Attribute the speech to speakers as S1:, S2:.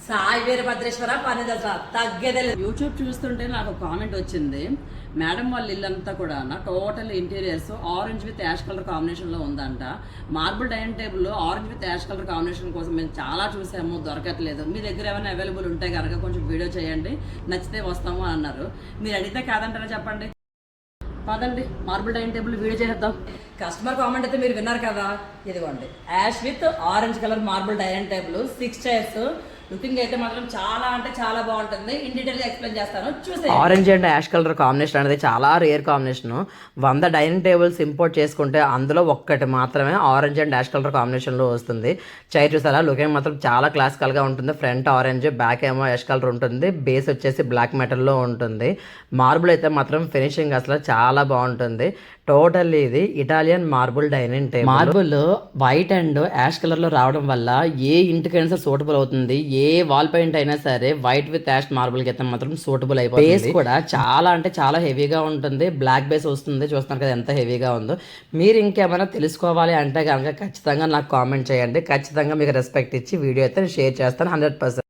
S1: సాయి వీరభద్రేశ్వర పని తగ్గేదే.
S2: యూట్యూబ్ చూస్తుంటే నాకు కామెంట్ వచ్చింది, మేడం వాళ్ళ ఇల్లంతా కూడా total interiors orange with ash colour combination లో ఉందంట. మార్బుల్ డైనింగ్ టేబుల్ లో orange with ash colour combination కోసం మేము చాలా చూసాము, దొరకట్లేదు. మీ దగ్గర ఏమైనా అవైలబుల్ ఉంటే కనుక కొంచెం వీడియో చేయండి, నచ్చితే వస్తాము అన్నారు. మీరు అడిగితే కాదంటారా చెప్పండి? పదండి మార్బుల్ డైనింగ్ టేబుల్ వీడియో చేద్దాం.
S1: కస్టమర్ కామెంట్ అయితే మీరు విన్నారు కదా, ఇదిగోండి ash with orange colour marble dining table 6 chairs. Looking అయితే మాత్రం చాలా అంటే చాలా బాగుంటుంది. ఇన్ డీటెయిల్ గా ఎక్స్ప్లెయిన్ చేస్తాను, చూసే.
S3: Orange and ash colour combination అనేది చాలా rare combination. 100 dining tables import చేసుకుంటే అందులో ఒక్కటి మాత్రమే orange and ash colour combination లో వస్తుంది. చైర్ చూసారా, లుకింగ్ మాత్రం చాలా క్లాసికల్ గా ఉంటుంది. ఫ్రంట్ ఆరెంజ్, బ్యాక్ ఏమో యాష్ కలర్ ఉంటుంది. బేస్ వచ్చేసి బ్లాక్ మెటల్ లో ఉంటుంది. మార్బుల్ అయితే మాత్రం ఫినిషింగ్ అసలు చాలా బాగుంటుంది. టోటల్ ఇది Italian marble dining table. Marble white and ash colour లో రావడం వల్ల ఏ ఇంటికైనా సరే సూటబుల్ అవుతుంది. ఏ వాల్ పెయింట్ అయినా సరే వైట్ విత్ యాష్ మార్బుల్ కి అయితే మాత్రం సూటబుల్ అయిపోతుంది. బేస్ కూడా చాలా అంటే చాలా హెవీగా ఉంటుంది. బ్లాక్ బేస్ వస్తుంది, చూస్తున్నారు కదా ఎంత హెవీగా ఉందో. మీరు ఇంకేమైనా తెలుసుకోవాలి అంటే కనుక ఖచ్చితంగా నాకు కామెంట్ చేయండి. ఖచ్చితంగా మీకు రెస్పెక్ట్ ఇచ్చి వీడియో అయితే షేర్ చేస్తాను 100%.